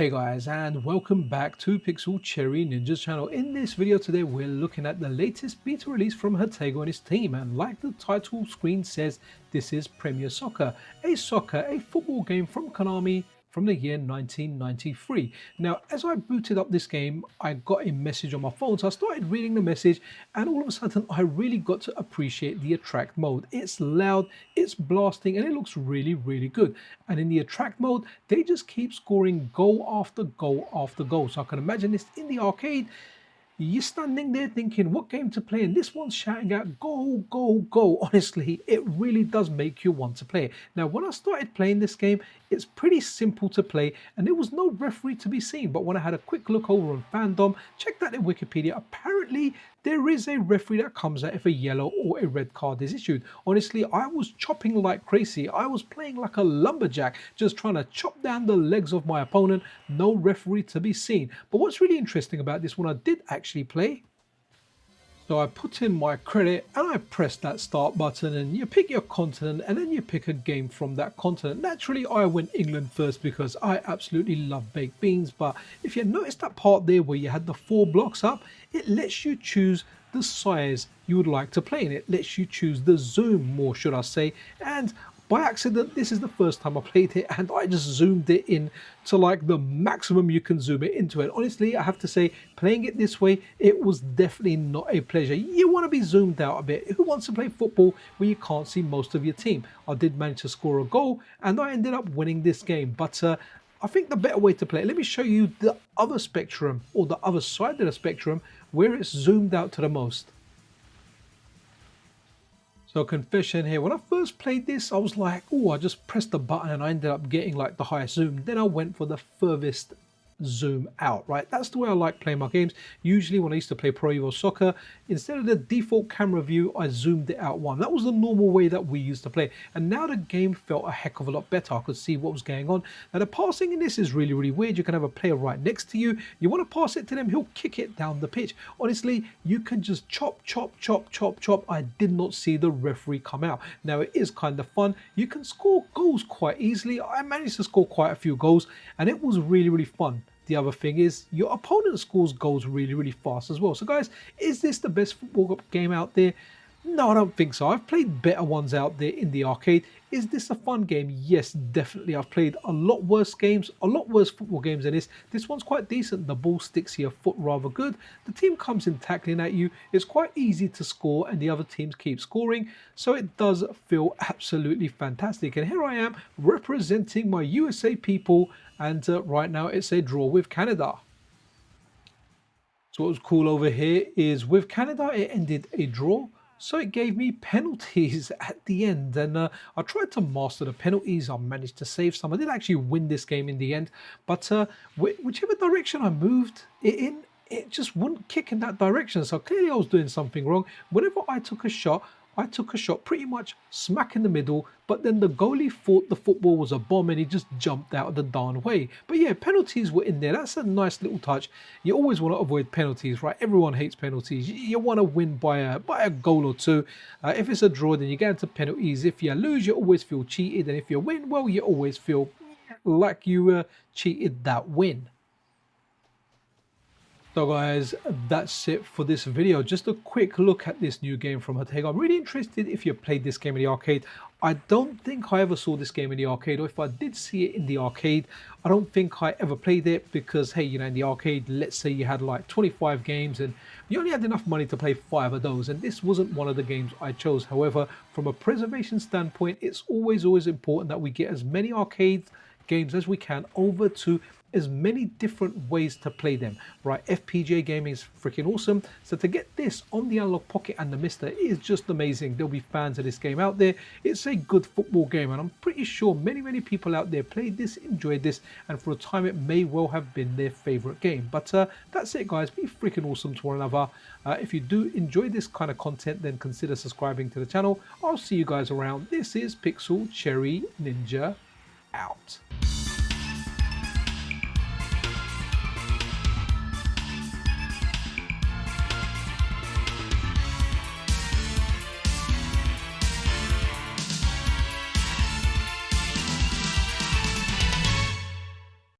Hey guys, and welcome back to Pixel Cherry Ninja's channel. In this video today we're looking at the latest beta release from Jotego and his team, and like the title screen says, this is Premier Soccer, a football game from Konami from the year 1993. Now, as I booted up this game, I got a message on my phone, so I started reading the message, and all of a sudden I really got to appreciate the attract mode. It's loud, it's blasting, and it looks really good. And in the attract mode, they just keep scoring goal after goal after goal. So I can imagine this in the arcade. You're standing there thinking what game to play, and this one's shouting out goal, goal, goal. Honestly, it really does make you want to play it. Now, when I started playing this game, it's pretty simple to play and there was no referee to be seen. But when I had a quick look over on Fandom, checked out in Wikipedia, apparently there is a referee that comes out if a yellow or a red card is issued. Honestly, I was chopping like crazy. I was playing like a lumberjack, just trying to chop down the legs of my opponent. No referee to be seen. But what's really interesting about this one, I did actually play. So I put in my credit and I pressed that start button, and you pick your continent and then you pick a game from that continent. Naturally, I went England first because I absolutely love baked beans. But if you notice that part there where you had the 4 blocks up, it lets you choose the size you would like to play in. It lets you choose the zoom more, should I say. And by accident, this is the first time I played it and I just zoomed it in to like the maximum you can zoom it into it. Honestly, I have to say, playing it this way, it was definitely not a pleasure. You want to be zoomed out a bit. Who wants to play football where you can't see most of your team? I did manage to score a goal and I ended up winning this game. But I think the better way to play it, let me show you the other spectrum, or the other side of the spectrum where it's zoomed out to the most. So confession here, when I first played this, I was like, oh, I just pressed the button and I ended up getting like the highest zoom. Then I went for the furthest zoom out, right? That's the way I like playing my games. Usually when I used to play Pro Evo Soccer, instead of the default camera view, I zoomed it out one. That was the normal way that we used to play. And now the game felt a heck of a lot better. I could see what was going on. Now the passing in this is really weird. You can have a player right next to you. You want to pass it to them, he'll kick it down the pitch. Honestly, you can just chop. I did not see the referee come out. Now it is kind of fun. You can score goals quite easily. I managed to score quite a few goals and it was really fun. The other thing is your opponent scores goals really fast as well. So guys, is this the best football game out there? No, I don't think so. I've played better ones out there in the arcade. Is this a fun game? Yes, definitely. I've played a lot worse games, a lot worse football games than this. This one's quite decent. The ball sticks to your foot rather good. The team comes in tackling at you. It's quite easy to score and the other teams keep scoring. So it does feel absolutely fantastic. And here I am representing my USA people, and right now it's a draw with Canada. So what was cool over here is with Canada, it ended a draw. So it gave me penalties at the end, and I tried to master the penalties. I managed to save some. I did actually win this game in the end, but whichever direction I moved it in, it just wouldn't kick in that direction. So clearly I was doing something wrong. Whenever I took a shot, pretty much smack in the middle, but then the goalie thought the football was a bomb and he just jumped out of the darn way. But yeah, penalties were in there. That's a nice little touch. You always want to avoid penalties, right? Everyone hates penalties. You want to win by a goal or two. If it's a draw, then you get into penalties. If you lose, you always feel cheated. And if you win, well, you always feel like you cheated that win. So guys, that's it for this video. Just a quick look at this new game from Jotego. I'm really interested if you played this game in the arcade. I don't think I ever saw this game in the arcade, or if I did see it in the arcade, I don't think I ever played it because, hey, you know, in the arcade, let's say you had like 25 games and you only had enough money to play 5 of those, and this wasn't one of the games I chose. However, from a preservation standpoint, it's always important that we get as many arcade games as we can over to as many different ways to play them, right? FPGA gaming is freaking awesome. So to get this on the Analogue Pocket and the MiSTer is just amazing. There'll be fans of this game out there. It's a good football game, and I'm pretty sure many people out there played this, enjoyed this, and for a time it may well have been their favorite game. But that's it, guys. Be freaking awesome to one another. If you do enjoy this kind of content, then consider subscribing to the channel. I'll see you guys around. This is Pixel Cherry Ninja out.